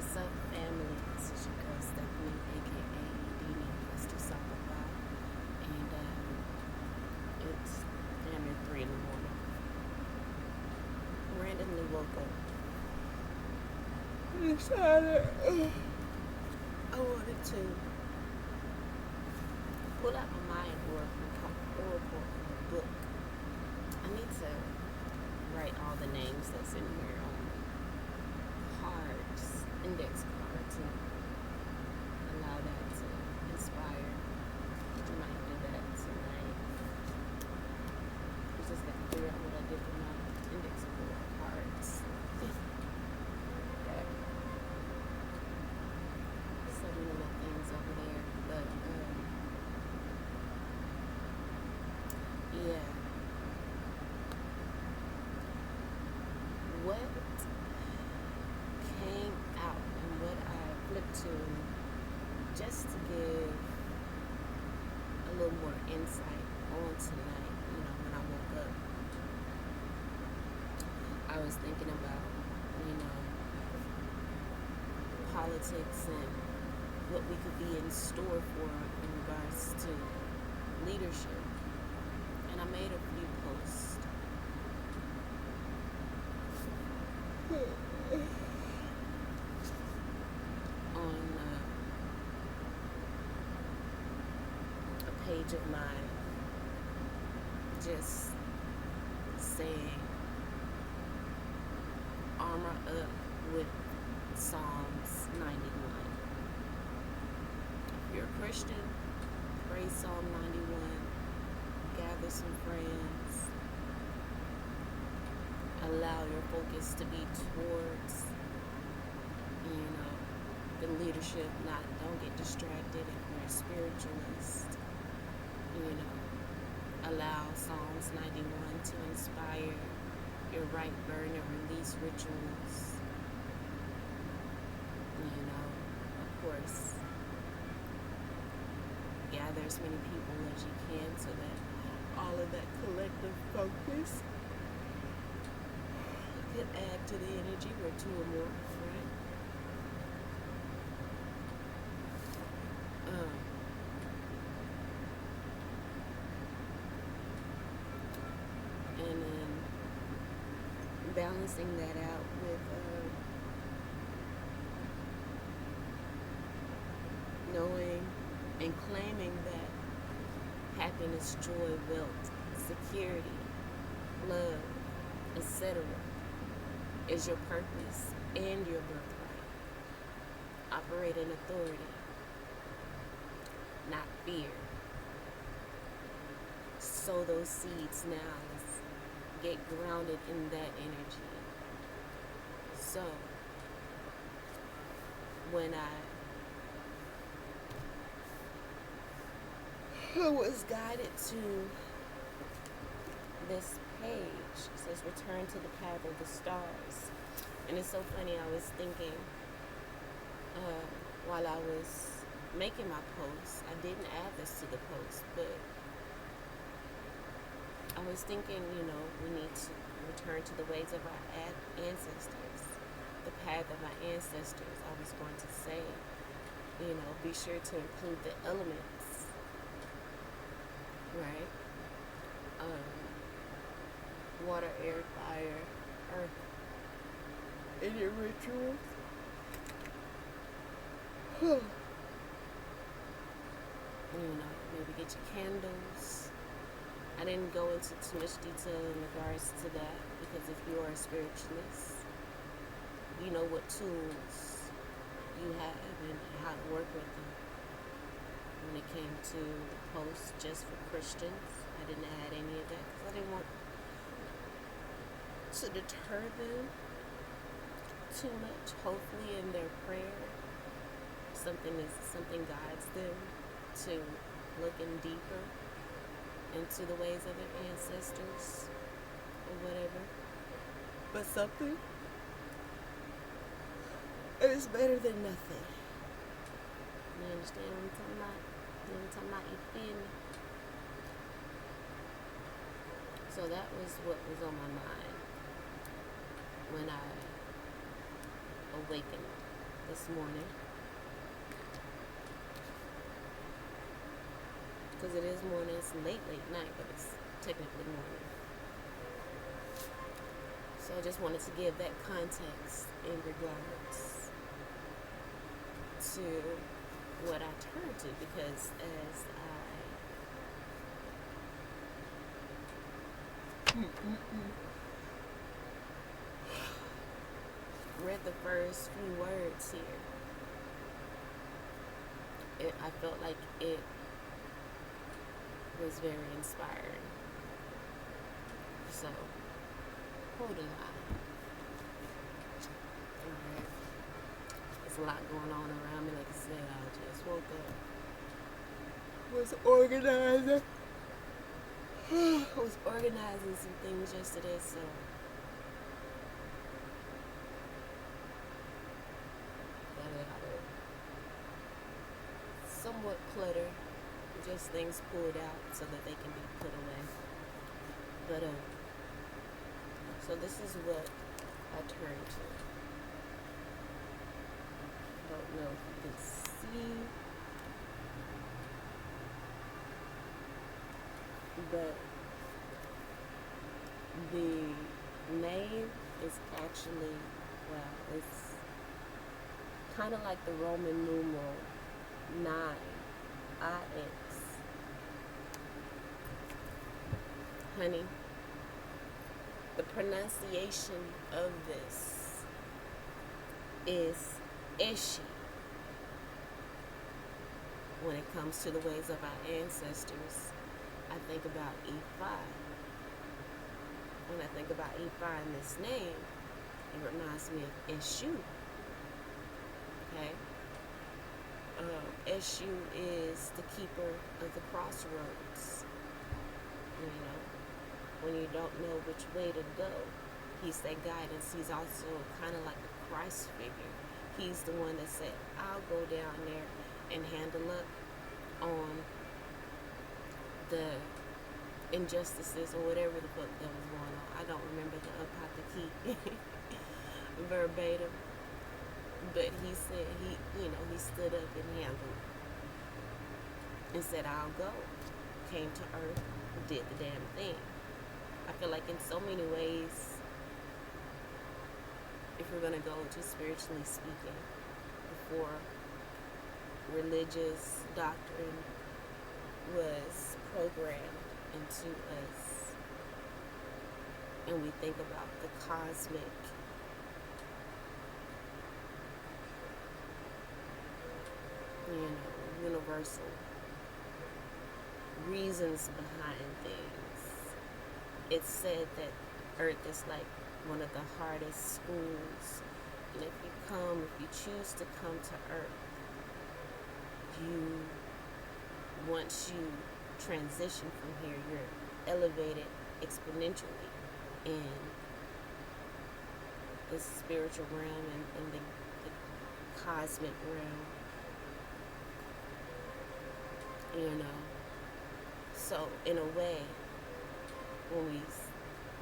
What's up, family? This is your girl Stephanie, aka Dini Cluster Samba, and it's damn near 3 in the morning. Randomly woke up. Decided I wanted to pull out my Mayan oracle book. I need to write all the names that's in here on cards, index cards, and allow that to inspire. I might do that tonight. I just got to figure out what I did with my index cards. Got so many little things over there, but yeah. What came out and what I flipped to, just to give a little more insight on tonight, when I woke up, I was thinking about, politics and what we could be in store for in regards to leadership. And I made a few posts on a page of mine, just saying armor up with Psalms 91. If you're a Christian, pray Psalm 91, gather some friends, allow your focus to be towards the leadership. Don't get distracted if you're a spiritualist. Allow Psalms 91 to inspire your right burn and release rituals. Of course, gather as many people as you can so that all of that collective focus could add to the energy where two or more, right? And then balancing that out with knowing and claiming that happiness, joy, wealth, security, love, etc. is your purpose and your birthright. Operate in authority, not fear. Sow those seeds now. Let's get grounded in that energy. So, when I was guided to this page, it says return to the path of the stars. And it's so funny, I was thinking while I was making my post, I didn't add this to the post, but I was thinking, we need to return to the ways of our ancestors, the path of our ancestors. I was going to say, be sure to include the elements, right? Water, air, fire, earth in your rituals. Maybe get your candles. I didn't go into too much detail in regards to that because if you are a spiritualist, you know what tools you have and how to work with them. When it came to posts just for Christians, I didn't add any of that because I didn't want to deter them too much. Hopefully in their prayer, something guides them to looking deeper into the ways of their ancestors or whatever. But something is better than nothing. You understand what I'm talking about? You feel me? So that was what was on my mind when I awakened this morning. Because it is morning, it's late night, but it's technically morning. So I just wanted to give that context in regards to what I turn to, because as I read the first few words here, I felt like it was very inspiring. So, hold a line. Alright. There's a lot going on around me. Like I said, I just woke up. Was organizing. I was organizing some things yesterday, so got a lot of somewhat clutter. Just things pulled out so that they can be put away. But so this is what I turn to. I don't know if you can see, but the name is actually, well, it's kind of like the Roman numeral 9, IX. Honey, the pronunciation of this is Ishi. When it comes to the ways of our ancestors, I think about E5. When I think about E5 in this name, it reminds me of Eshu. Okay? Eshu is the keeper of the crossroads. You know, when you don't know which way to go, he's that guidance. He's also kind of like a Christ figure. He's the one that said, I'll go down there and handle up on the injustices or whatever the fuck that was going on. I don't remember the Apocrypha verbatim, but he said he stood up and handled and said, I'll go. Came to earth, did the damn thing. I feel like in so many ways, if we're going to go just spiritually speaking, before religious doctrine was programmed into us, and we think about the cosmic universal reasons behind things. It's said that Earth is like one of the hardest schools, and if you choose to come to Earth, once you transition from here, you're elevated exponentially in the spiritual realm and the cosmic realm. So in a way,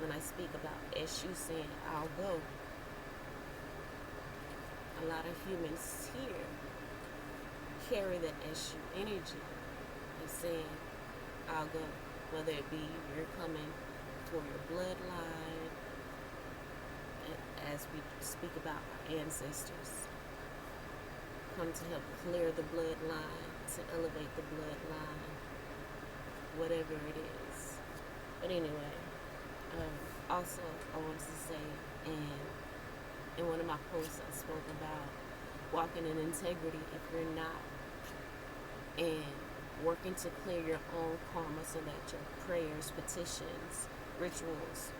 when I speak about Eshu saying, I'll go, a lot of humans here carry that Eshu energy of saying, I'll go, whether it be you're coming for your bloodline, as we speak about our ancestors, come to help clear the bloodline, to elevate the bloodline, whatever it is. But anyway, also I wanted to say, in one of my posts I spoke about walking in integrity if you're not, and working to clear your own karma so that your prayers, petitions, rituals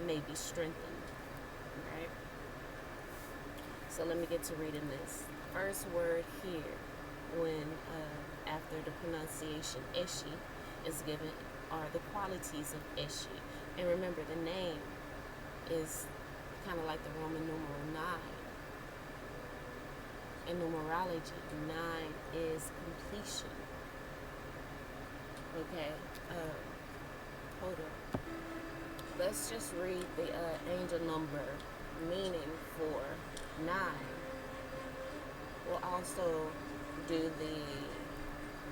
may be strengthened, right? So let me get to reading this. First word here, when after the pronunciation Ishi is given, are the qualities of Ishi. And remember, the name is kind of like the Roman numeral 9. In numerology, 9 is completion. Okay, hold on. Let's just read the angel number meaning for 9. also do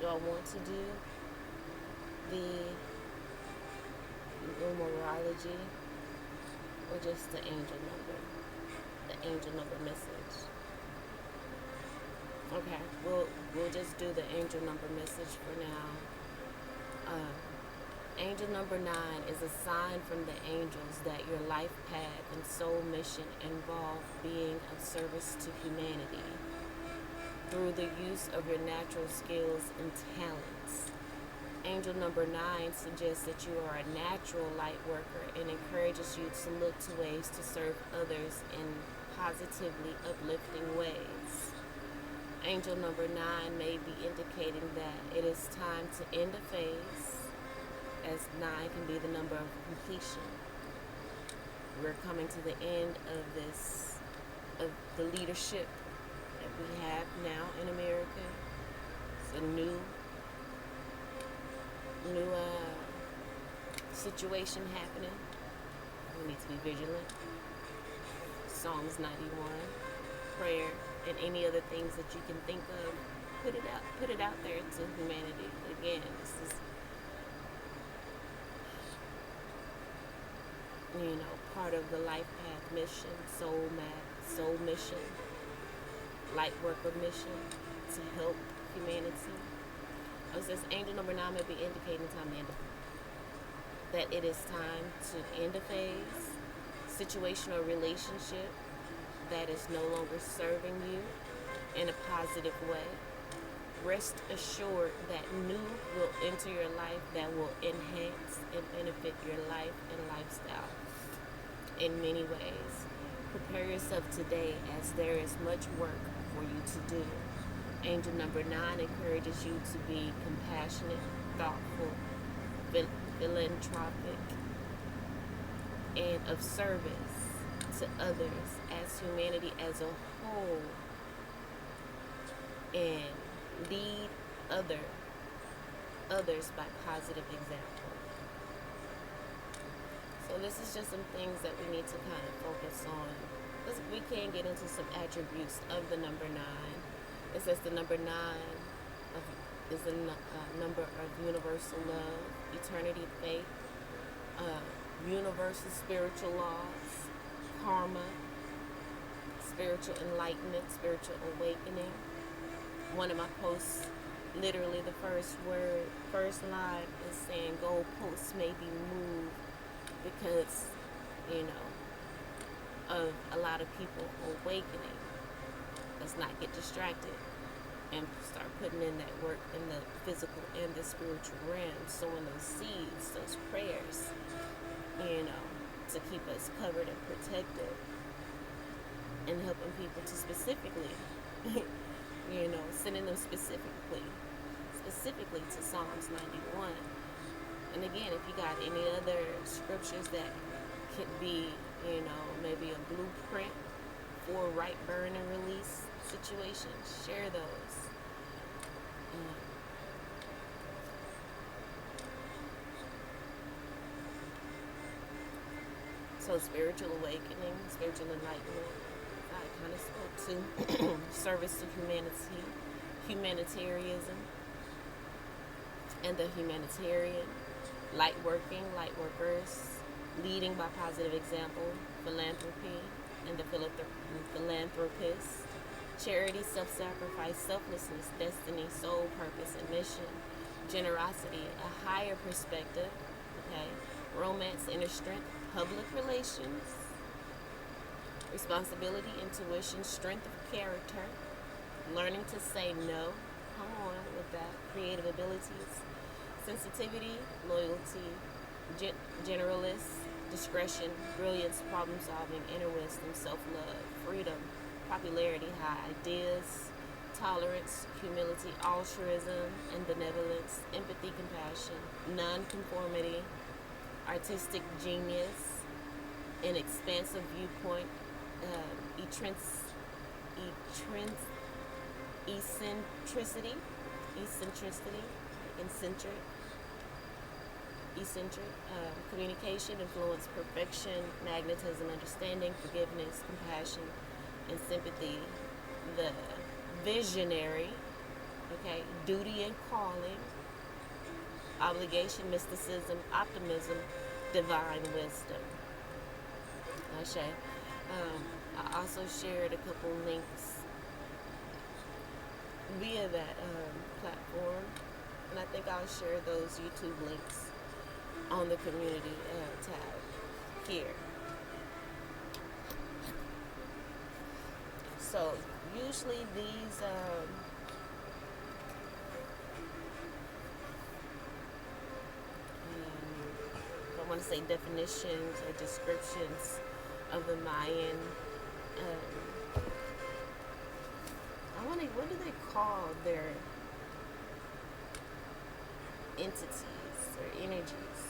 do I want to do the numerology or just the angel number message? Okay, we'll just do the angel number message for now. Angel number 9 is a sign from the angels that your life path and soul mission involve being of service to humanity through the use of your natural skills and talents. Angel number 9 suggests that you are a natural light worker and encourages you to look to ways to serve others in positively uplifting ways. Angel number 9 may be indicating that it is time to end a phase, as 9 can be the number of completion. We're coming to the end of the leadership that we have now in America. It's a new situation happening. We need to be vigilant. Psalms 91, prayer, and any other things that you can think of. Put it out there to humanity. Again, this is part of the life path mission, soul mission, light worker mission to help humanity. It says angel number 9 may be indicating time to end that it is time to end a phase, situation or relationship that is no longer serving you in a positive way. Rest assured that new will enter your life that will enhance and benefit your life and lifestyle in many ways. Prepare yourself today as there is much work for you to do. Angel number 9 encourages you to be compassionate, thoughtful, philanthropic, and of service to others as humanity as a whole, and lead others by positive example. So this is just some things that we need to kind of focus on, because we can get into some attributes of the number 9. It says the number 9 is a number of universal love, eternity, faith, universal spiritual laws, karma, spiritual enlightenment, spiritual awakening. One of my posts, literally the first line is saying goalposts may be moved because, of a lot of people awakening. Let's not get distracted and start putting in that work in the physical and the spiritual realm, sowing those seeds, those prayers, to keep us covered and protected, and helping people to specifically, sending them specifically to Psalms 91. And again, if you got any other scriptures that could be, maybe a blueprint for right burn and release situations, share those. So spiritual awakening, spiritual enlightenment, I kind of spoke to service to humanity, humanitarianism, and the humanitarian, light workers, leading by positive example, philanthropy, and the philanthropist, charity, self-sacrifice, selflessness, destiny, soul purpose, and mission, generosity, a higher perspective, romance, inner strength, public relations, responsibility, intuition, strength of character, learning to say no, come on with that, creative abilities, sensitivity, loyalty, generalist, discretion, brilliance, problem solving, inner wisdom, self-love, freedom, popularity, high ideas, tolerance, humility, altruism, and benevolence, empathy, compassion, non-conformity, artistic genius, an expansive viewpoint, eccentric, communication, influence, perfection, magnetism, understanding, forgiveness, compassion, and sympathy, the visionary, okay, duty and calling, obligation, mysticism, optimism, divine wisdom. Ashe. I also shared a couple links via that platform, and I think I'll share those YouTube links on the community tab here. So usually these I want to say definitions or descriptions of the Mayan. Um, what do they call their entities or energies?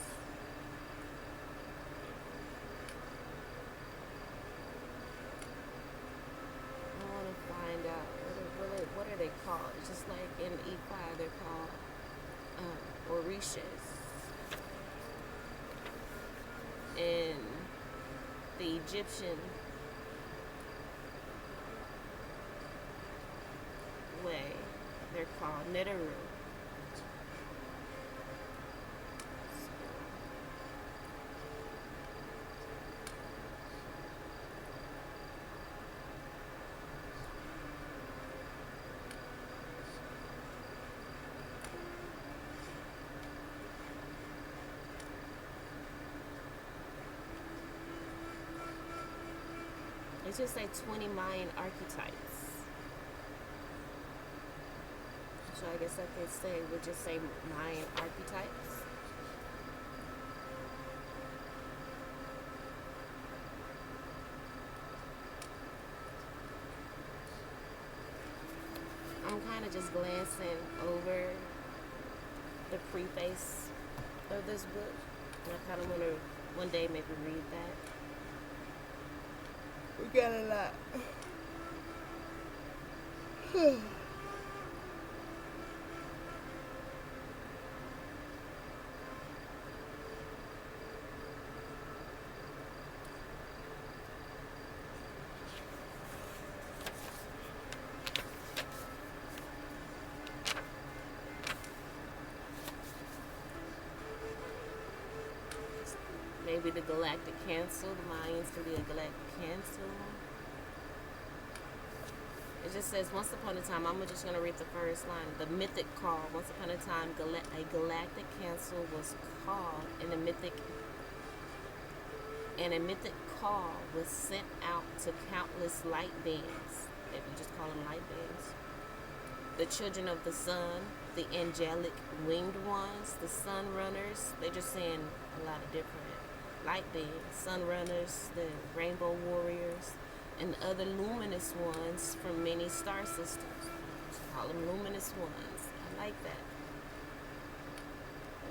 I want to find out what are they called? It's just like in E5 they're called Orishas. In the Egyptian way, they're called Neteru. It just say 20 Mayan archetypes. So I guess I could say, would just say Mayan archetypes. I'm kind of just glancing over the preface of this book. And I kind of want to one day maybe read that. We got a lot. Maybe the galactic cancel. The Mayans could be a galactic cancel. It just says, once upon a time, I'm just going to read the first line. The mythic call. Once upon a time, a galactic cancel was called, and a mythic call was sent out to countless light beings. If you just call them light beings. The children of the sun, the angelic winged ones, the sun runners. They're just saying a lot of different light beings. Sun runners, the rainbow warriors, and other luminous ones from many star systems. Just call them luminous ones. I like that.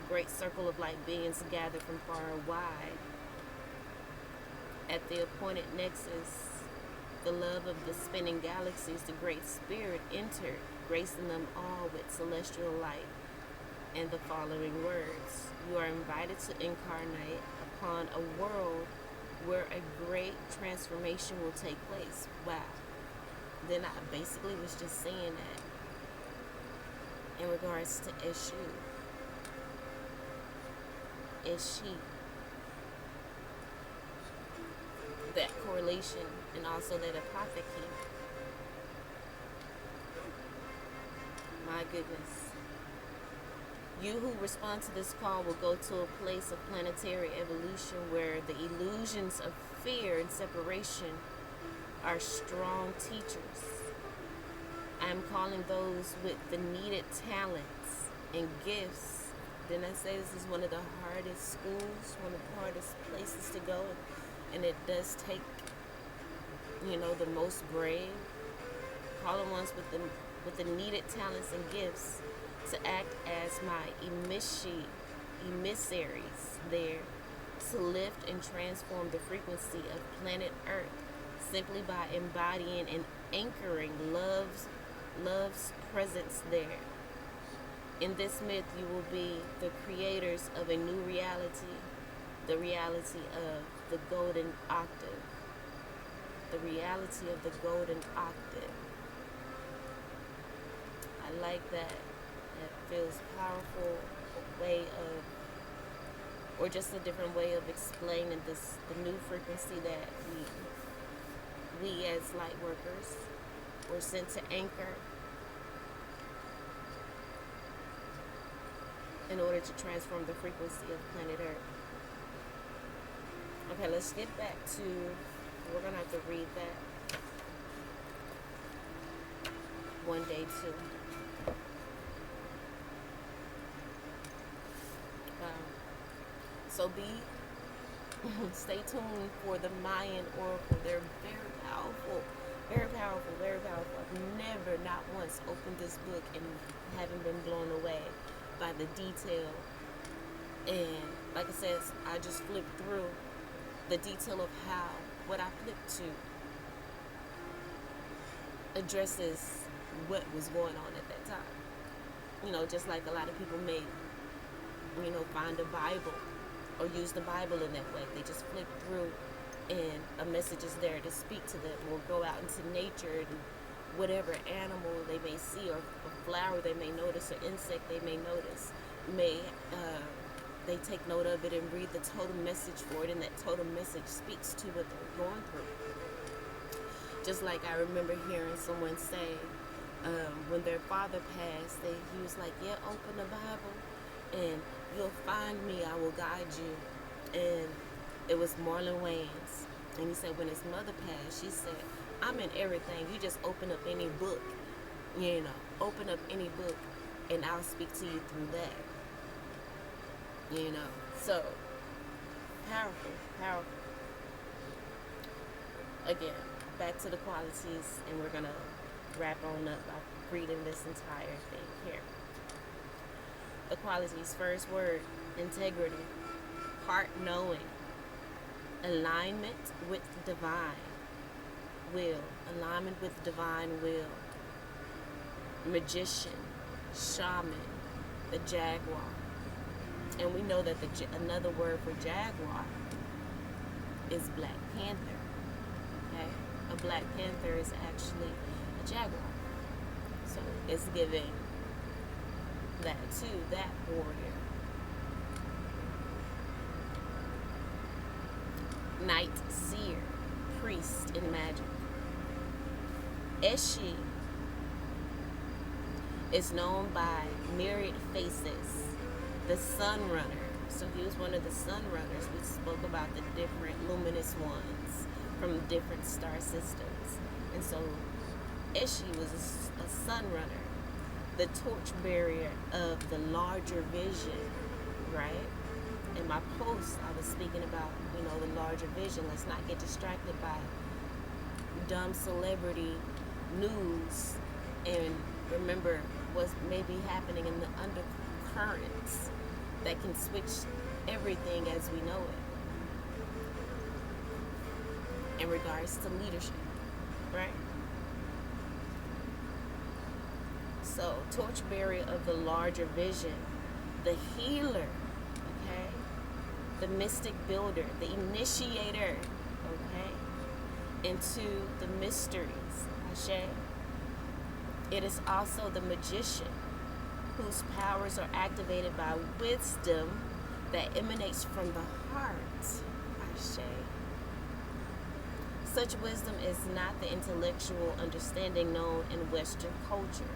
A great circle of light beings gathered from far and wide. At the appointed nexus, the love of the spinning galaxies, the Great Spirit entered, gracing them all with celestial light. And the following words: you are invited to incarnate upon a world where a great transformation will take place. Wow. Then I basically was just saying that in regards to Eshu. Eshi. That correlation and also that apothecary. My goodness. You who respond to this call will go to a place of planetary evolution where the illusions of fear and separation are strong teachers. I am calling those with the needed talents and gifts. Didn't I say this is one of the hardest schools, one of the hardest places to go? And it does take, the most brave. Calling ones with the needed talents and gifts to act as my emissaries there, to lift and transform the frequency of planet Earth simply by embodying and anchoring love's presence there. In this myth, you will be the creators of a new reality, the reality of the golden octave. The reality of the golden octave. I like that. It feels powerful way of, or just a different way of explaining this, the new frequency that we as light workers were sent to anchor in order to transform the frequency of planet Earth. Okay, let's get back to, we're gonna have to read that one day too. So stay tuned for the Mayan oracle. They're very powerful, very powerful, very powerful. I've never, not once, opened this book and haven't been blown away by the detail. And like I said, I just flipped through the detail of how what I flipped to addresses what was going on at that time. You know, just like a lot of people may, you know, find a Bible or use the Bible in that way. They just flip through and a message is there to speak to them, or go out into nature and whatever animal they may see, or a flower they may notice, or insect they may notice, they take note of it and read the totem message for it, and that totem message speaks to what they're going through. Just like I remember hearing someone say, when their father passed, he was like, yeah, open the Bible and you'll find me, I will guide you. And it was Marlon Wayans. And he said when his mother passed, she said, I'm in everything. You just open up any book, you know, open up any book and I'll speak to you through that. You know, so powerful, powerful. Again, back to the qualities, and we're going to wrap on up by reading this entire thing here. The qualities, first word, integrity, heart knowing, alignment with divine will, alignment with divine will, magician, shaman, the jaguar. And we know that another word for jaguar is Black Panther. Okay? A Black Panther is actually a jaguar. So it's giving that to that warrior. Night seer, priest in magic. Eshi is known by myriad faces, the sun runner. So he was one of the sun runners. We spoke about the different luminous ones from different star systems. And so Eshi was a sun runner, the torch bearer of the larger vision, right? In my post, I was speaking about, you know, the larger vision. Let's not get distracted by dumb celebrity news and remember what's maybe happening in the undercurrents that can switch everything as we know it in regards to leadership, right? So, torchbearer of the larger vision, the healer, okay? The mystic builder, the initiator, okay? Into the mysteries, Ashe. It is also the magician, whose powers are activated by wisdom that emanates from the heart, Ashe. Such wisdom is not the intellectual understanding known in Western culture.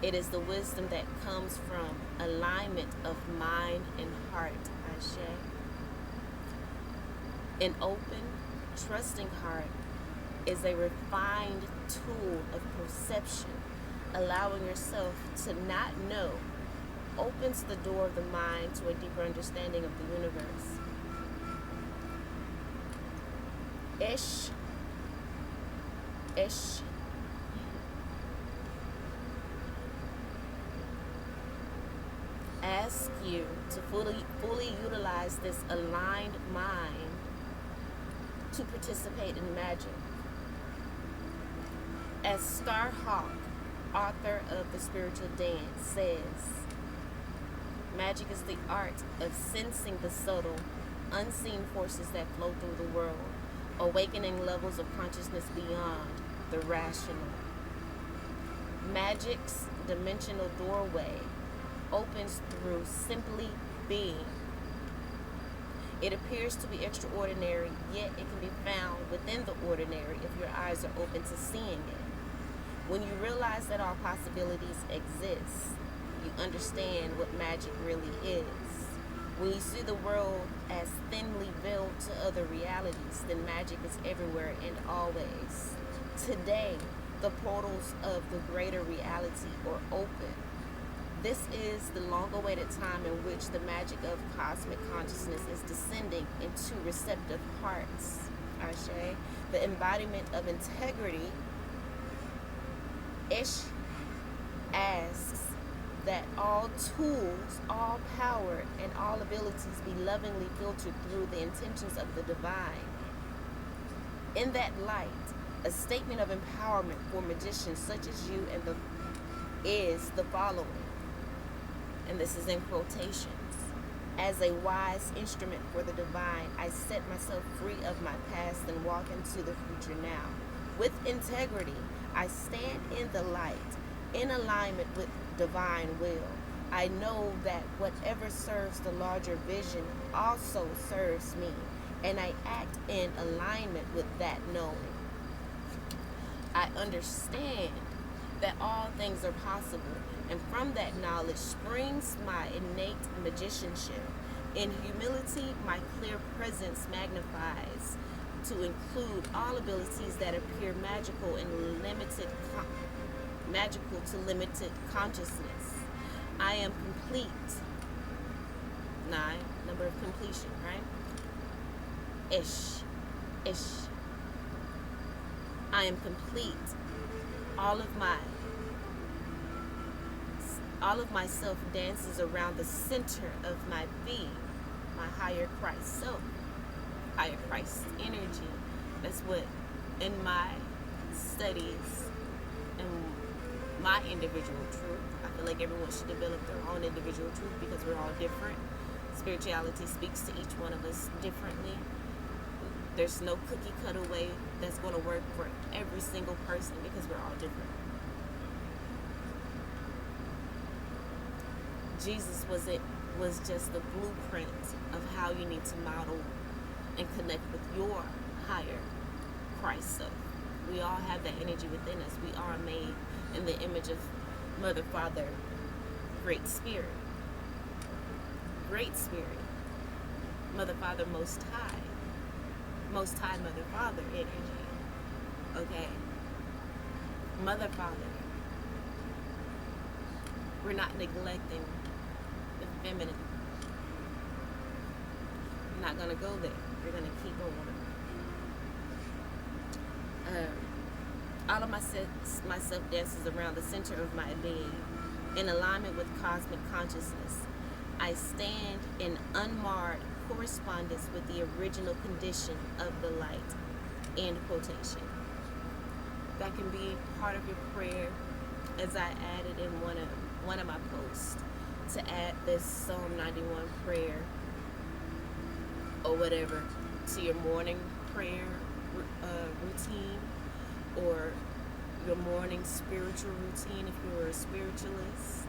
It is the wisdom that comes from alignment of mind and heart, Ashe. An open, trusting heart is a refined tool of perception. Allowing yourself to not know opens the door of the mind to a deeper understanding of the universe. Ish ask you to fully utilize this aligned mind to participate in magic. As Starhawk, author of The Spiritual Dance, says, magic is the art of sensing the subtle, unseen forces that flow through the world, awakening levels of consciousness beyond the rational. Magic's dimensional doorway opens through simply being. It appears to be extraordinary, yet it can be found within the ordinary if your eyes are open to seeing it. When you realize that all possibilities exist, you understand what magic really is. When you see the world as thinly veiled to other realities, then magic is everywhere and always. Today, the portals of the greater reality are open. This is the long-awaited time in which the magic of cosmic consciousness is descending into receptive hearts. Ashe, the embodiment of integrity. Ish asks that all tools, all power, and all abilities be lovingly filtered through the intentions of the divine. In that light, a statement of empowerment for magicians such as you is the following, and this is in quotations. As a wise instrument for the divine, I set myself free of my past and walk into the future now. With integrity, I stand in the light, in alignment with divine will. I know that whatever serves the larger vision also serves me, and I act in alignment with that knowing. I understand that all things are possible, and from that knowledge springs my innate magicianship. In humility, my clear presence magnifies to include all abilities that appear magical to limited consciousness. I am complete. 9, number of completion, right? Ish. I am complete. All of myself dances around the center of my being, my higher Christ self, higher Christ energy. That's what, in my studies and my individual truth, I feel like everyone should develop their own individual truth because we're all different. Spirituality speaks to each one of us differently. There's no cookie cutter way that's going to work for every single person because we're all different. Jesus was just the blueprint of how you need to model and connect with your higher Christ self. We all have that energy within us. We are made in the image of Mother, Father, Great Spirit. Great Spirit. Mother, Father, Most High. Most High, Mother, Father energy. Okay? Mother, Father. We're not neglecting the feminine. I'm not going to go there. We're going to keep on. All of myself dances around the center of my being in alignment with cosmic consciousness. I stand in unmarred correspondence with the original condition of the light. End quotation. That can be part of your prayer, as I added in one of my posts, to add this Psalm 91 prayer or whatever to your morning prayer routine, or your morning spiritual routine if you're a spiritualist.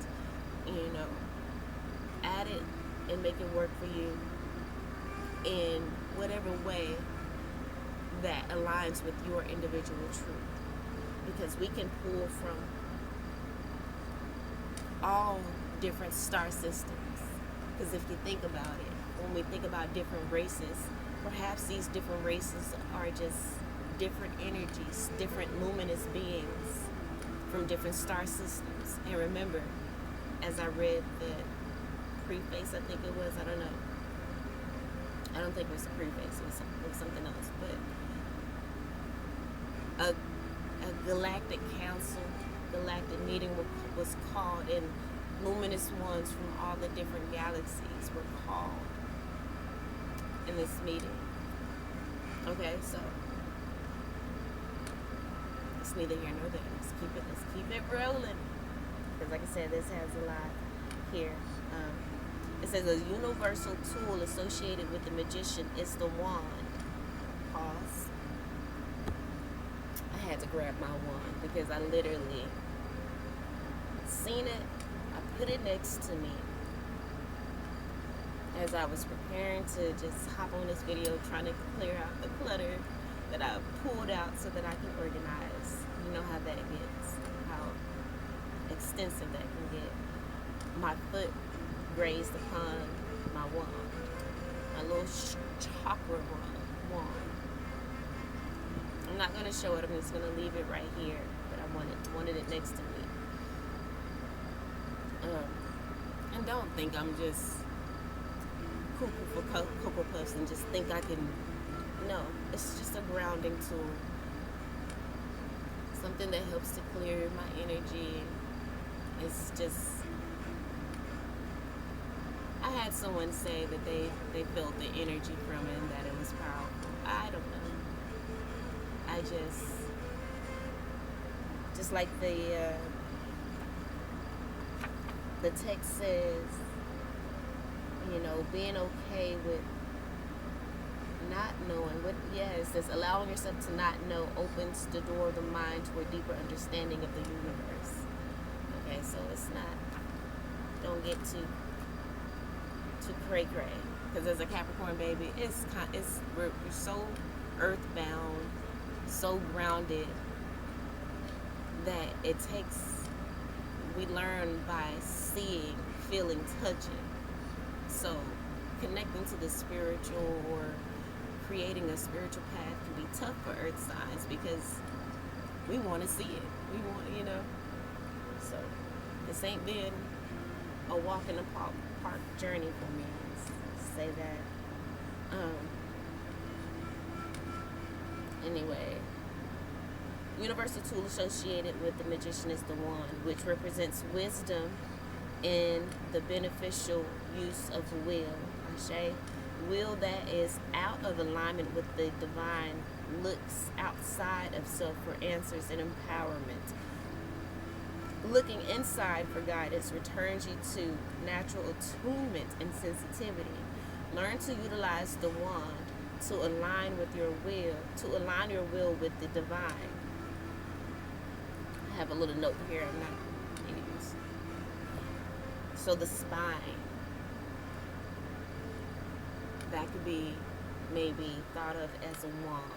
Add it and make it work for you in whatever way that aligns with your individual truth, because we can pull from all different star systems. Because if you think about it, when we think about different races, perhaps these different races are just different energies, different luminous beings from different star systems. And remember, as I read the preface, I think it was, I don't know, I don't think it was a preface, it was something else, but a galactic council, galactic meeting was called, and luminous ones from all the different galaxies were called in this meeting. Okay, so it's neither here nor there. Let's keep it rolling. Because like I said, this has a lot here. It says a universal tool associated with the magician is the wand. Pause. I had to grab my wand because I literally seen it. I put it next to me as I was preparing to just hop on this video, trying to clear out the clutter that I pulled out so that I can organize. You know how that gets, how extensive that can get. My foot grazed upon my wand, my little chakra wand. I'm not going to show it, I'm just going to leave it right here, but I wanted it next to me. And don't think I'm just cuckoo for Cocoa Puffs and just think I can. No, it's just a grounding tool. Something that helps to clear my energy. It's just, I had someone say that they felt the energy from it and that it was powerful. I don't know. I just like the text says, being okay with not knowing. Yes, this allowing yourself to not know opens the door of the mind to a deeper understanding of the universe. Okay, so it's not, don't get too cray, because as a Capricorn baby, we're so earthbound, so grounded, that we learn by seeing, feeling, touching. So connecting to the spiritual or creating a spiritual path can be tough for earth signs because we want to see it. We want, So this ain't been a walk in the park journey for me. Let's say that. Anyway, universal tool associated with the magician is the wand, which represents wisdom in the beneficial use of will. Ashe. Will that is out of alignment with the divine, looks outside of self for answers and empowerment. Looking inside for guidance returns you to natural attunement and sensitivity. Learn to utilize the wand to align your will with the divine. I have a little note here I'm not going to use. So the spine, that could be maybe thought of as a wand.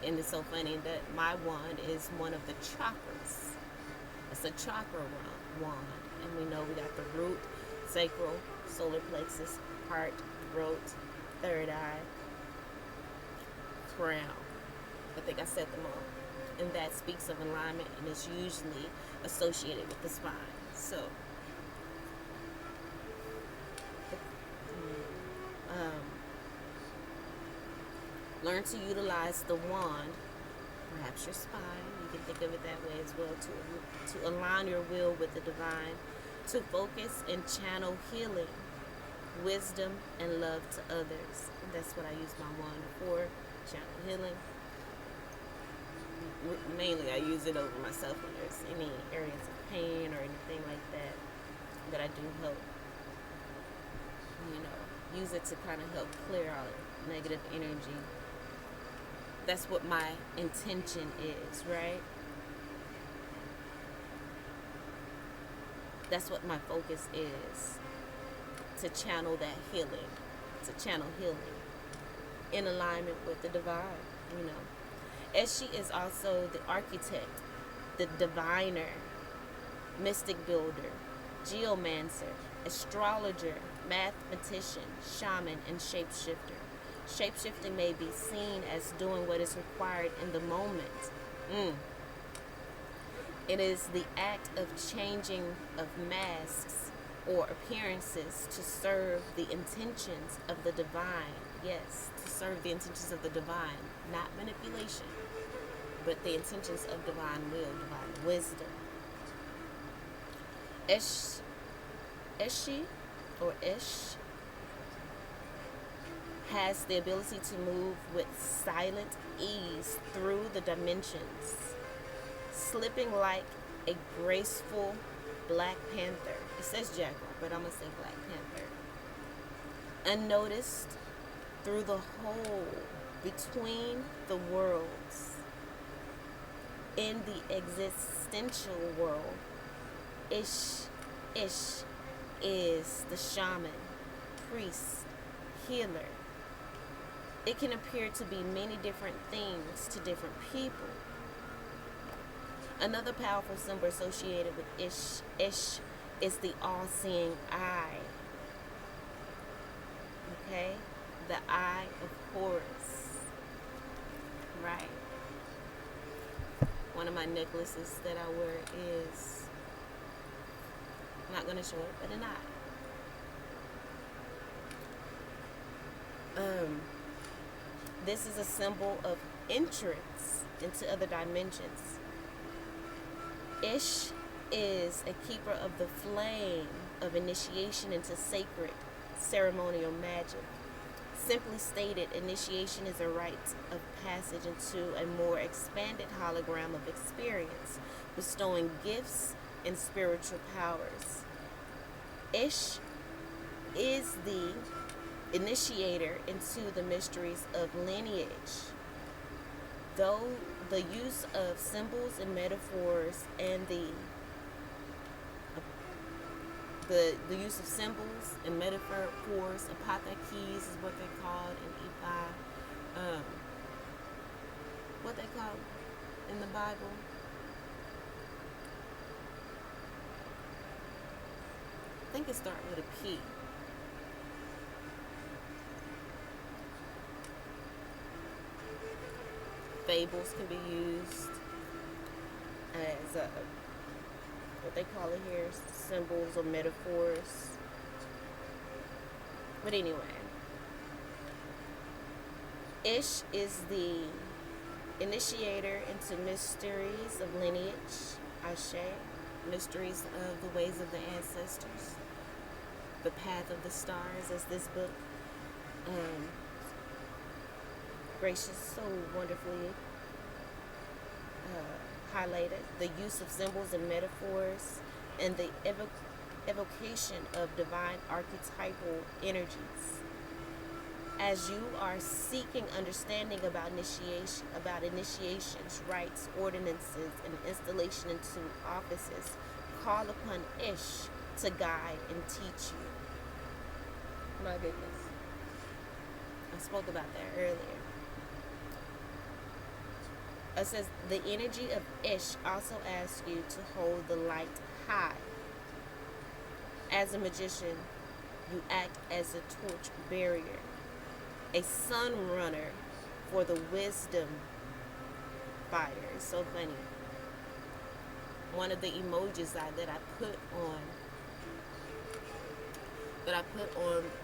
And it's so funny that my wand is one of the chakras. It's a chakra wand. And we know we got the root, sacral, solar plexus, heart, throat, third eye, crown. I think I said them all. And that speaks of alignment and is usually associated with the spine. So, learn to utilize the wand, perhaps your spine, you can think of it that way as well, to align your will with the divine, to focus and channel healing, wisdom, and love to others. And that's what I use my wand for, channel healing. Mainly I use it over myself when there's any areas of pain or anything like that I do help, use it to kind of help clear out negative energy. That's what my intention is, right? That's what my focus is, to channel that healing, in alignment with the divine, As she is also the architect, the diviner, mystic builder, geomancer, astrologer, mathematician, shaman, and shapeshifter. Shapeshifting may be seen as doing what is required in the moment. It is the act of changing of masks or appearances to serve the intentions of the divine. Yes, to serve the intentions of the divine, not manipulation, but the intentions of divine will, divine wisdom. Ish has the ability to move with silent ease through the dimensions, slipping like a graceful Black Panther. It says Jaguar, but I'm going to say Black Panther. Unnoticed through the hole between the worlds. In the existential world, Ish is the shaman, priest, healer. It can appear to be many different things to different people. Another powerful symbol associated with Ish is the all-seeing eye. Okay? The eye of Horus. Right. One of my necklaces that I wear is, I'm not going to show it, but an eye. This is a symbol of entrance into other dimensions. Ish is a keeper of the flame of initiation into sacred ceremonial magic. Simply stated, initiation is a rite of passage into a more expanded hologram of experience, bestowing gifts and spiritual powers. Ish is the initiator into the mysteries of lineage. Though the use of symbols and metaphors and the use of symbols and metaphors, apothekes is what they're called in Ifa, what they call in the Bible. I think it starts with a P. Fables can be used as what they call it here, symbols or metaphors. But anyway, Ish is the initiator into mysteries of lineage, Ashe, mysteries of the ways of the ancestors, the path of the stars, as this book gracious, so wonderfully highlighted. The use of symbols and metaphors and the evocation of divine archetypal energies. As you are seeking understanding about initiations, rites, ordinances, and installation into offices, call upon Ish to guide and teach you. My goodness. I spoke about that earlier. It says the energy of Ish also asks you to hold the light high. As a magician, you act as a torch barrier, a sun runner for the wisdom fire. It's so funny. One of the emojis that I put on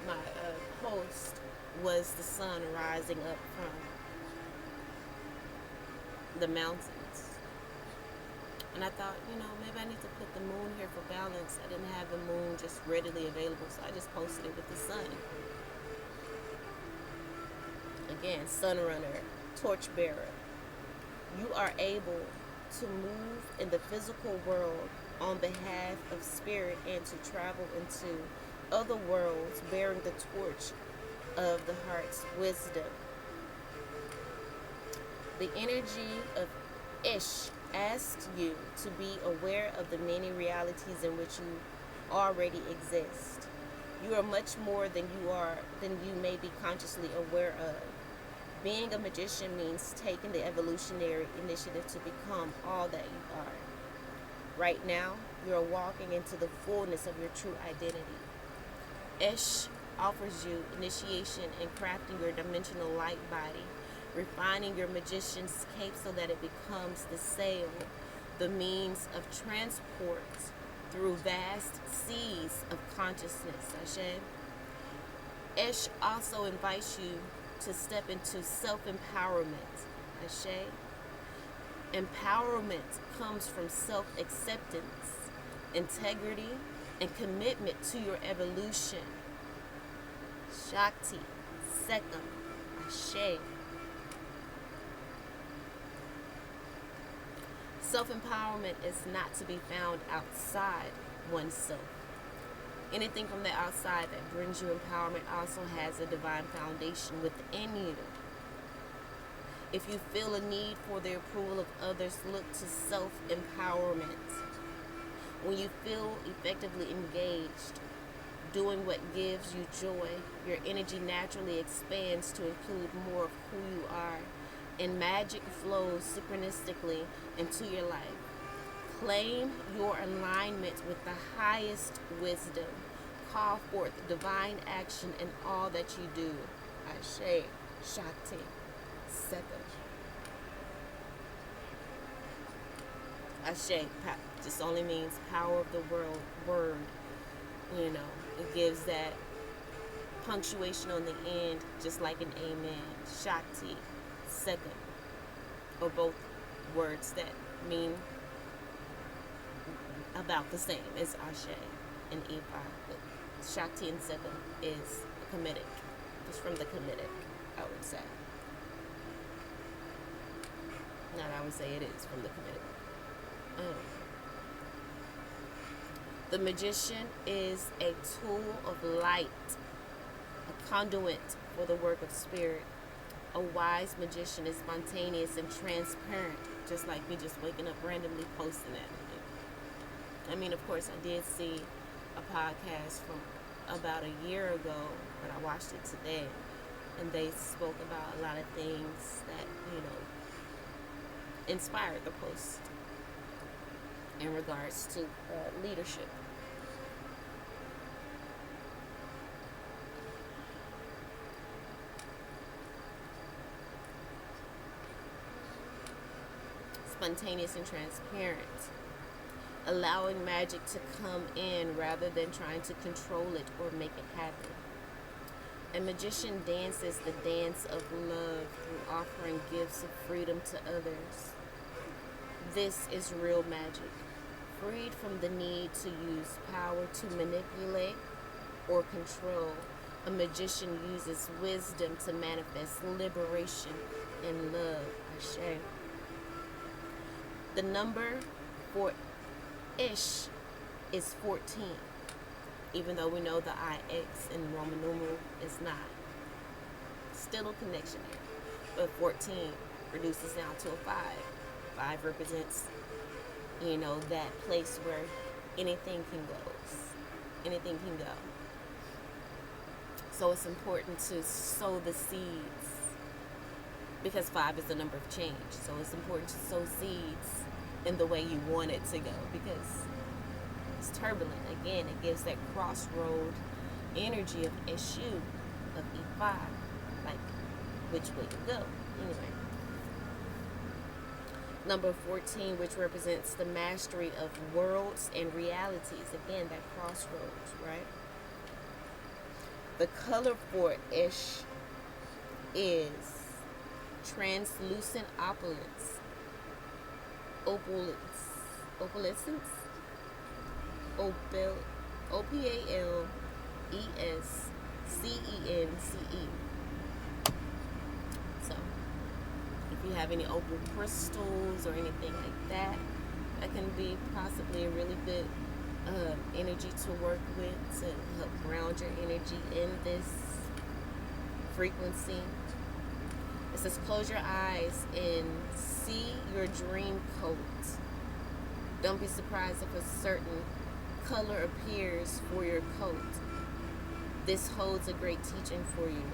my post was the sun rising up from the mountains. And I thought, maybe I need to put the moon here for balance. I didn't have the moon just readily available, so I just posted it with the sun. Again, sun runner, torch bearer. You are able to move in the physical world on behalf of spirit and to travel into other worlds bearing the torch of the heart's wisdom. The energy of Ish asks you to be aware of the many realities in which you already exist. You are much more than you may be consciously aware of. Being a magician means taking the evolutionary initiative to become all that you are. Right now, you are walking into the fullness of your true identity. Ish offers you initiation in crafting your dimensional light body, refining your magician's cape so that it becomes the sail, the means of transport through vast seas of consciousness. Ashe. Ish also invites you to step into self-empowerment. Ashe. Empowerment comes from self-acceptance, integrity, and commitment to your evolution. Shakti, Sekam, Ashe. Self-empowerment is not to be found outside oneself. Anything from the outside that brings you empowerment also has a divine foundation within you. If you feel a need for the approval of others, look to self-empowerment. When you feel effectively engaged, doing what gives you joy, your energy naturally expands to include more of who you are, and magic flows synchronistically into your life. Claim your alignment with the highest wisdom. Call forth divine action in all that you do. Ashe, Shakti, Seka. Ashe just only means power of the world word. You know, it gives that punctuation on the end, just like an amen. Shakti, Seka, or both words that mean about the same as Ashe and Ifa. But Shakti and Seka is Kemetic. It's from the Kemetic, I would say. Not I would say it is from the Kemetic. The magician is a tool of light, a conduit for the work of spirit. A wise magician is spontaneous and transparent, just like me just waking up randomly posting that. I mean, of course, I did see a podcast from about a year ago, but I watched it today, and they spoke about a lot of things that, inspired the post in regards to leadership. Spontaneous and transparent, allowing magic to come in rather than trying to control it or make it happen. A magician dances the dance of love through offering gifts of freedom to others. This is real magic, freed from the need to use power to manipulate or control. A magician uses wisdom to manifest liberation and love. Ashe. The number for Ish is 14, even though we know the IX in Roman numeral is 9. Still a connection there. But 14 reduces down to a 5. 5 represents, that place where anything can go. Anything can go. So it's important to sow the seeds, because 5 is the number of change. So it's important to sow seeds in the way you want it to go, because it's turbulent. Again, it gives that crossroad energy of Eshu, of E5, like which way to go. Anyway. Number 14, which represents the mastery of worlds and realities. Again, that crossroads, right? The color for Ish is translucent opulence. Opalescence? Opalescence. So, if you have any opal crystals or anything like that, that can be possibly a really good energy to work with to help ground your energy in this frequency. It says, close your eyes and see your dream coat. Don't be surprised if a certain color appears for your coat. This holds a great teaching for you.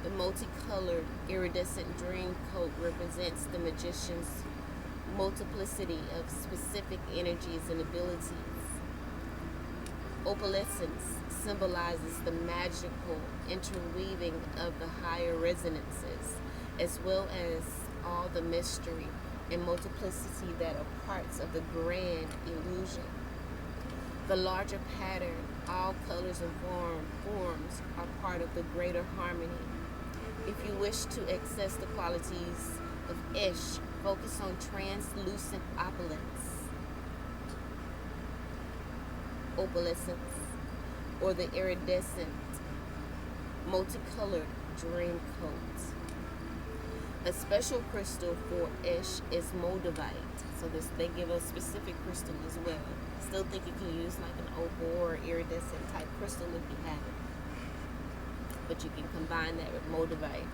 The multicolored, iridescent dream coat represents the magician's multiplicity of specific energies and abilities. Opalescence symbolizes the magical interweaving of the higher resonances, as well as all the mystery and multiplicity that are parts of the grand illusion. The larger pattern, all colors and forms are part of the greater harmony. If you wish to access the qualities of Ish, focus on translucent opalescence, or the iridescent, multicolored dream coat. A special crystal for Ish is moldavite. So they give a specific crystal as well. Still think you can use like an opal or iridescent type crystal if you have it. But you can combine that with moldavite.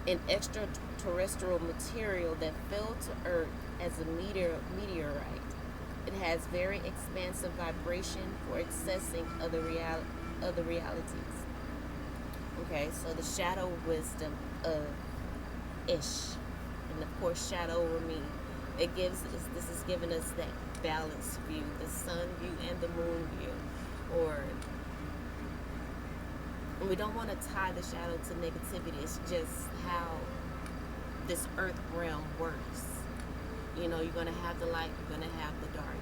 an extraterrestrial material that fell to Earth as a meteorite. It has very expansive vibration for accessing other realities. Okay, so the shadow wisdom of Ish, and of course, shadow over me. It gives us, this is giving us that balanced view, the sun view and the moon view, or we don't want to tie the shadow to negativity. It's just how this earth realm works. You know, you're gonna have the light, you're gonna have the dark.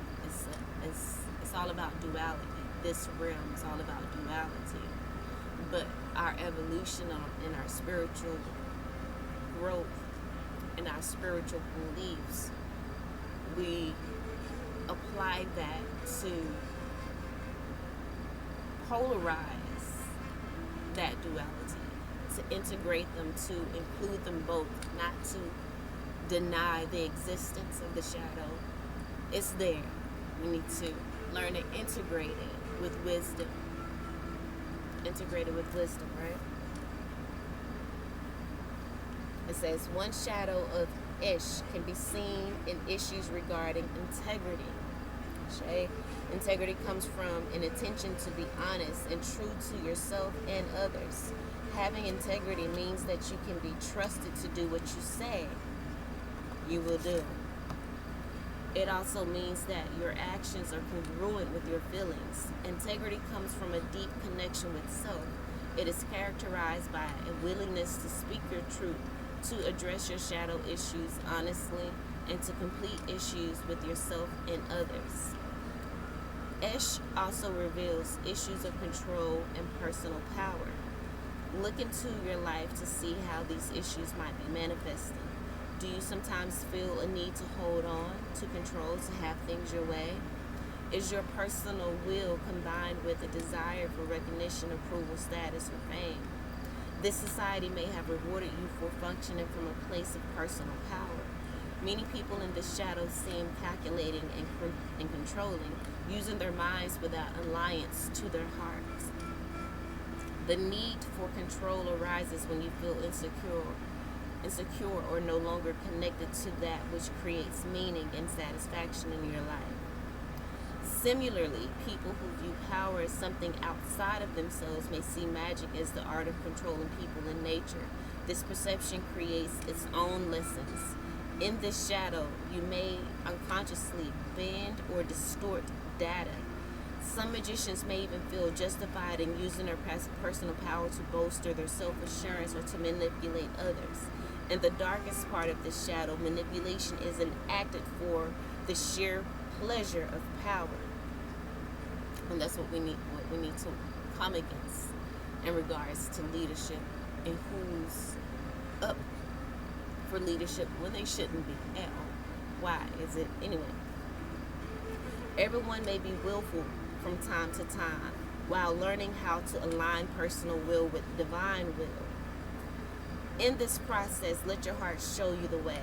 It's all about duality. This realm is all about duality. But our evolution and our spiritual growth and our spiritual beliefs, we apply that to polarize that duality, to integrate them, to include them both, not to deny the existence of the shadow. It's there. We need to learn to integrate it with wisdom. Integrate it with wisdom, right? It says, one shadow of Ish can be seen in issues regarding integrity. Okay? Integrity comes from an intention to be honest and true to yourself and others. Having integrity means that you can be trusted to do what you say you will do. It also means that your actions are congruent with your feelings. Integrity comes from a deep connection with self. It is characterized by a willingness to speak your truth, to address your shadow issues honestly, and to complete issues with yourself and others. Ish also reveals issues of control and personal power. Look into your life to see how these issues might be manifesting. Do you sometimes feel a need to hold on, to control, to have things your way? Is your personal will combined with a desire for recognition, approval, status, or fame? This society may have rewarded you for functioning from a place of personal power. Many people in the shadow seem calculating and controlling, using their minds without alliance to their hearts. The need for control arises when you feel insecure or no longer connected to that which creates meaning and satisfaction in your life. Similarly, people who view power as something outside of themselves may see magic as the art of controlling people in nature. This perception creates its own lessons. In this shadow, you may unconsciously bend or distort data. Some magicians may even feel justified in using their personal power to bolster their self-assurance or to manipulate others. In the darkest part of the shadow, manipulation is enacted for the sheer pleasure of power. And that's what we need to come against in regards to leadership and who's up for leadership when they shouldn't be at all. Why is it anyway? Everyone may be willful from time to time while learning how to align personal will with divine will. In this process, let your heart show you the way.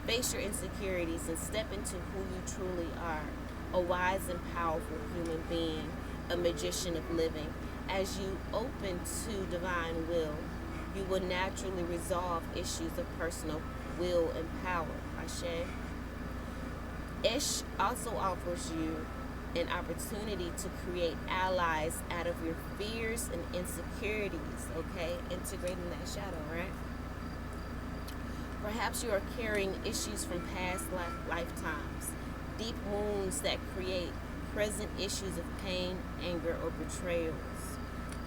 Face your insecurities and step into who you truly are, a wise and powerful human being, a magician of living. As you open to divine will, you will naturally resolve issues of personal will and power. Ashe. Ish also offers you an opportunity to create allies out of your fears and insecurities, okay? Integrating that shadow, right? Perhaps you are carrying issues from past lifetimes, deep wounds that create present issues of pain, anger, or betrayals.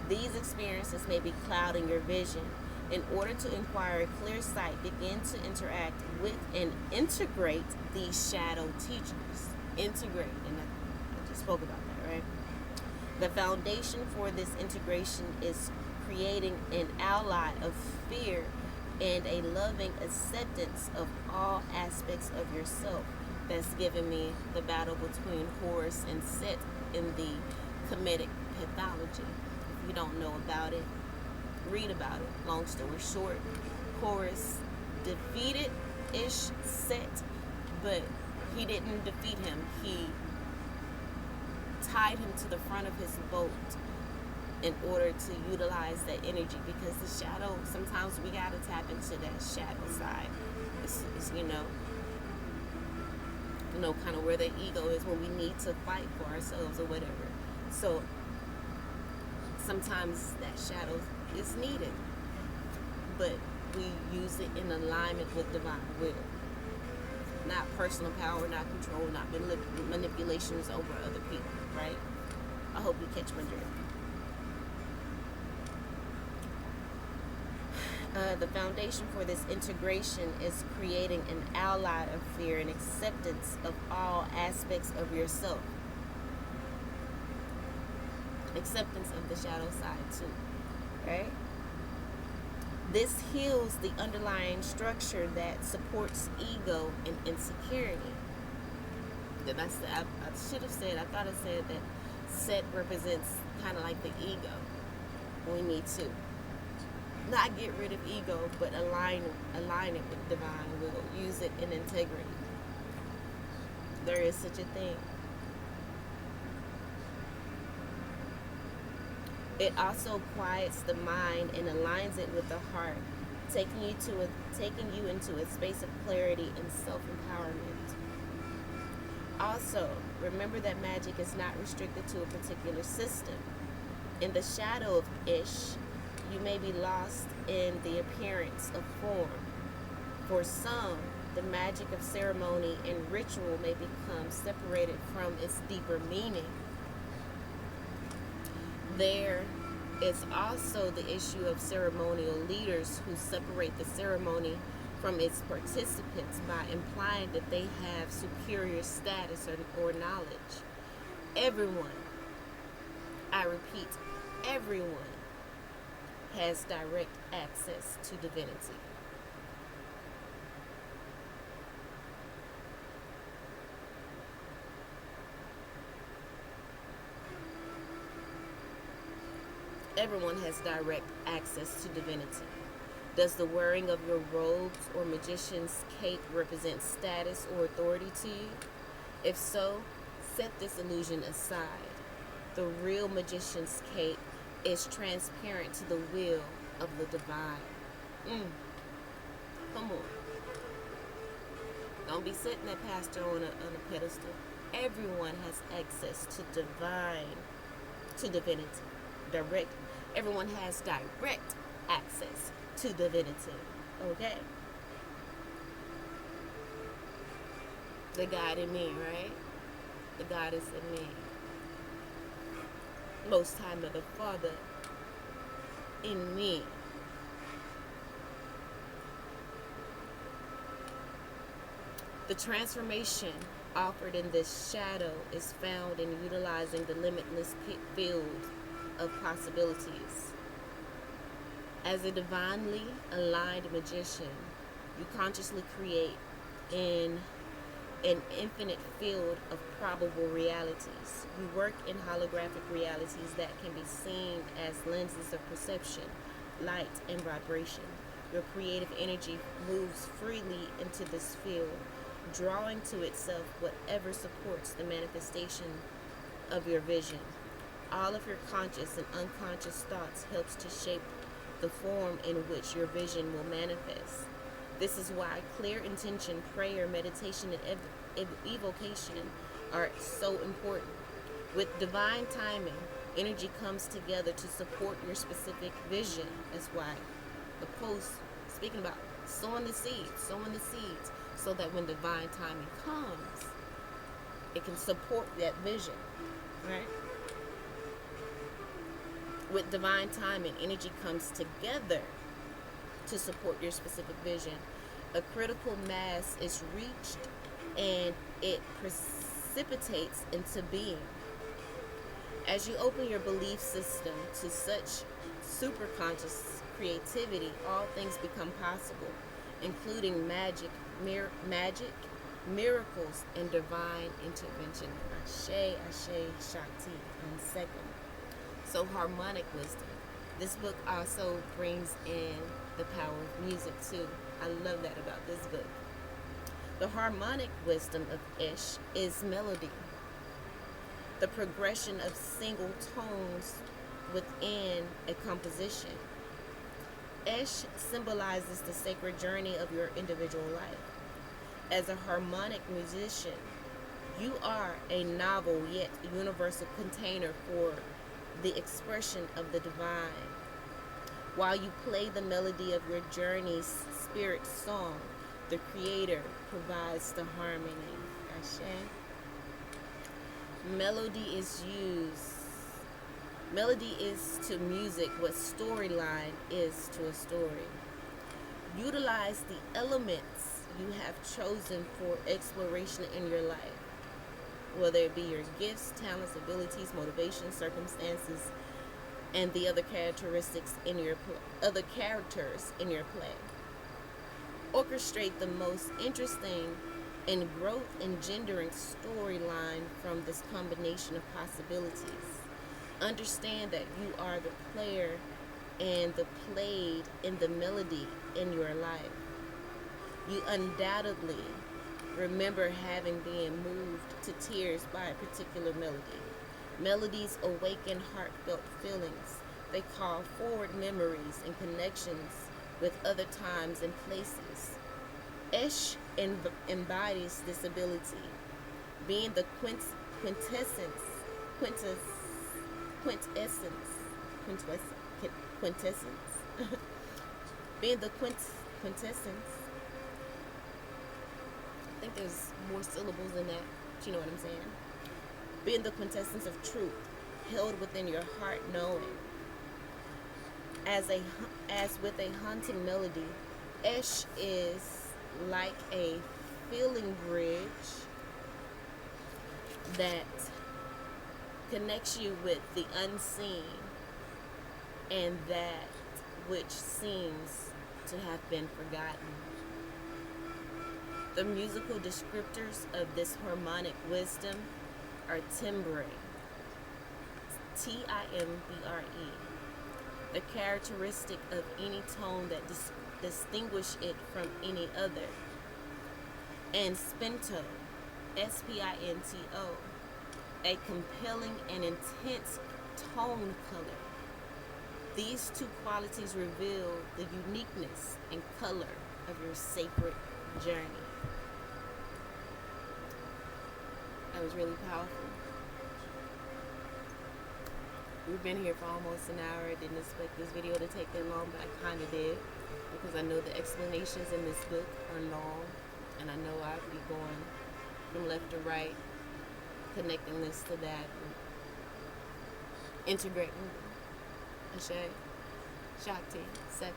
These experiences may be clouding your vision. In order to acquire clear sight, begin to interact with and integrate these shadow teachers. Integrate, and I just spoke about that, right? The foundation for this integration is creating an ally of fear and a loving acceptance of all aspects of yourself. That's given me the battle between Horus and Set in the Kemetic pathology. If you don't know about it, read about it. Long story short, Horus defeated Ish Set, but he didn't defeat him. He tied him to the front of his boat in order to utilize that energy, because the shadow, sometimes we got to tap into that shadow side. It's kind of where the ego is when we need to fight for ourselves or whatever. So sometimes that shadow is needed, but we use it in alignment with divine will, not personal power, not control, not manipulations over other people, right? I hope you catch my drift. The foundation for this integration is creating an ally of fear and acceptance of all aspects of yourself. Acceptance of the shadow side too, right? This heals the underlying structure that supports ego and insecurity. Then I should have said, I thought I said that set represents kind of like the ego. We need to not get rid of ego, but align it with divine will. Use it in integrity. There is such a thing. It also quiets the mind and aligns it with the heart, taking you into a space of clarity and self-empowerment. Also, remember that magic is not restricted to a particular system. In the shadow of Ish, you may be lost in the appearance of form. For some, the magic of ceremony and ritual may become separated from its deeper meaning. There is also the issue of ceremonial leaders who separate the ceremony from its participants by implying that they have superior status or knowledge. Everyone, I repeat, everyone has direct access to divinity. Everyone has direct access to divinity. Does the wearing of your robes or magician's cape represent status or authority to you? If so, set this illusion aside. The real magician's cape is transparent to the will of the divine. Come on. Don't be sitting that pastor on a pedestal. Everyone has access to divinity. Everyone has direct access to divinity. Okay? The God in me, right? The God is in me. Most High Mother Father in me. The transformation offered in this shadow is found in utilizing the limitless field of possibilities. As a divinely aligned magician, you consciously create in an infinite field of probable realities. You work in holographic realities that can be seen as lenses of perception, light, and vibration. Your creative energy moves freely into this field, drawing to itself whatever supports the manifestation of your vision. All of your conscious and unconscious thoughts helps to shape the form in which your vision will manifest. This is why clear intention, prayer, meditation, and evocation are so important. With divine timing, energy comes together to support your specific vision. That's why the post, speaking about sowing the seeds, so that when divine timing comes, it can support that vision, right? With divine timing, energy comes together to support your specific vision. A critical mass is reached and it precipitates into being. As you open your belief system to such superconscious creativity, all things become possible, including magic, miracles, and divine intervention. Ashe, Ashe, Shakti, and second. So harmonic wisdom. This book also brings in the power of music too. I love that about this book. The harmonic wisdom of Ish is melody. The progression of single tones within a composition. Esh symbolizes the sacred journey of your individual life. As a harmonic musician, you are a novel yet universal container for the expression of the divine. While you play the melody of your journey's spirit song, the Creator provides the harmony. Ashe. Melody is used. Melody is to music what storyline is to a story. Utilize the elements you have chosen for exploration in your life, whether it be your gifts, talents, abilities, motivations, circumstances, and the other characteristics in your other characters in your play. Orchestrate the most interesting and growth engendering storyline from this combination of possibilities. Understand that you are the player and the played in the melody in your life. You undoubtedly remember having been moved to tears by a particular melody. Melodies awaken heartfelt feelings. They call forward memories and connections with other times and places. Esh embodies this ability, being the quintessence, being the quintessence. I think there's more syllables in that, but you know what I'm saying. Being the quintessence of truth, held within your heart, knowing. As with a haunting melody, Esh is like a feeling bridge that connects you with the unseen and that which seems to have been forgotten. The musical descriptors of this harmonic wisdom are timbre, Timbre, the characteristic of any tone that distinguish it from any other, and spinto, Spinto, a compelling and intense tone color. These two qualities reveal the uniqueness and color of your sacred journey. That was really powerful. We've been here for almost an hour. I didn't expect this video to take that long, but I kind of did, because I know the explanations in this book are long, and I know I'd be going from left to right, connecting this to that, and integrating Ashe, Shakti, Sekhi,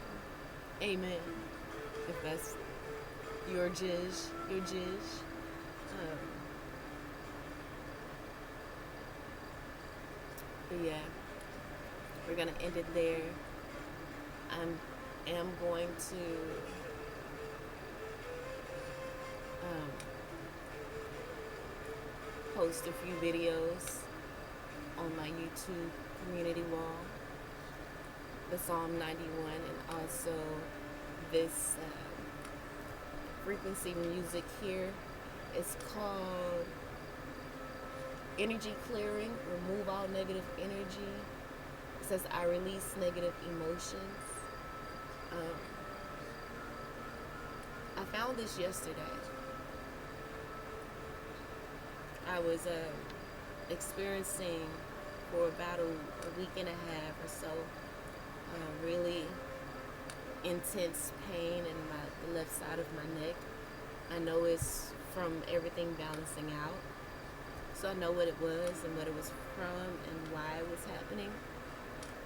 Amen, if that's your jiz. But yeah, we're gonna end it there. I am going to post a few videos on my YouTube community wall, the Psalm 91, and also this frequency music here. It's called Energy Clearing, Remove All Negative Energy. It says, I release negative emotions. I found this yesterday. I was experiencing for about a week and a half or so really intense pain in the left side of my neck. I know it's from everything balancing out. So I know what it was and what it was from and why it was happening.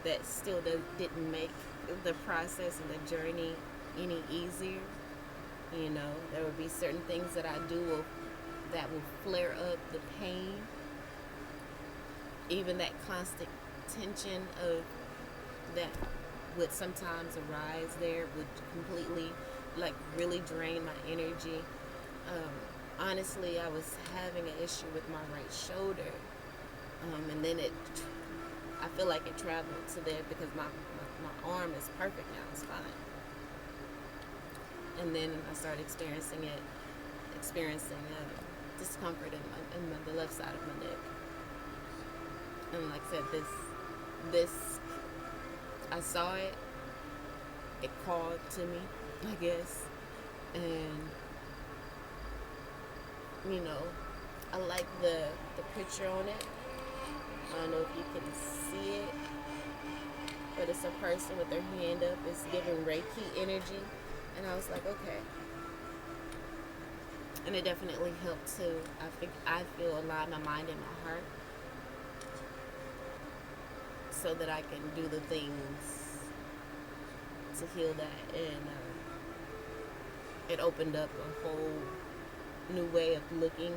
That still didn't make the process and the journey any easier. You know, there would be certain things that I do that will flare up the pain. Even that constant tension of that would sometimes arise there would completely, like, really drain my energy. Honestly, I was having an issue with my right shoulder, and then I feel like it traveled to there because my arm is perfect now, it's fine. And then I started experiencing discomfort in the left side of my neck. And like I said, this I saw it. It called to me, I guess, and you know, I like the picture on it. I don't know if you can see it, but it's a person with their hand up. It's giving Reiki energy, and I was like, okay. And it definitely helped too. I feel align my mind and my heart so that I can do the things to heal that, and it opened up a whole new way of looking.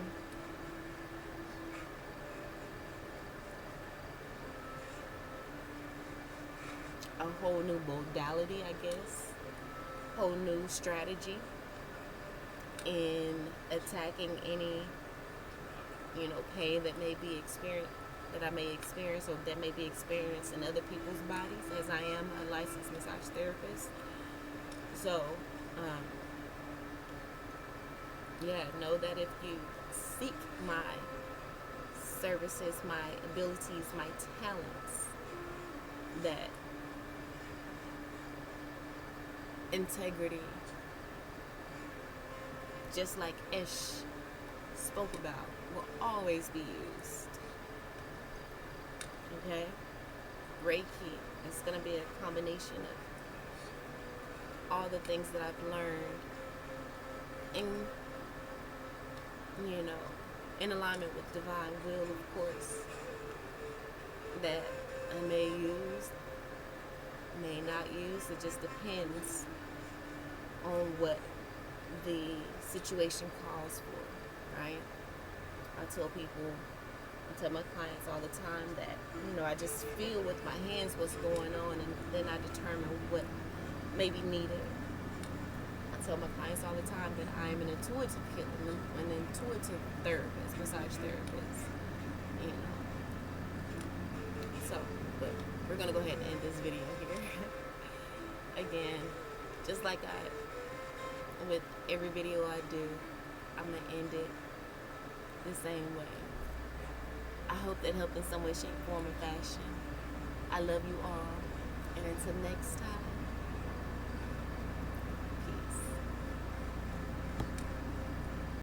A whole new modality, I guess, whole new strategy in attacking any, pain that may be experienced, that I may experience, or that may be experienced in other people's bodies, as I am a licensed massage therapist. So, um, yeah, know that if you seek my services, my abilities, my talents, that integrity, just like Ish spoke about, will always be used. Okay? Reiki is going to be a combination of all the things that I've learned in, in alignment with divine will, of course, that I may use, may not use. It just depends on what the situation calls for, right? I tell my clients all the time that, I just feel with my hands what's going on, and then I determine what may be needed. I tell my clients all the time that I am an intuitive healer, an intuitive therapist, massage therapist, So, but we're going to go ahead and end this video here. Again, just like with every video I do, I'm going to end it the same way. I hope that helped in some way, shape, form, or fashion. I love you all. And until next time.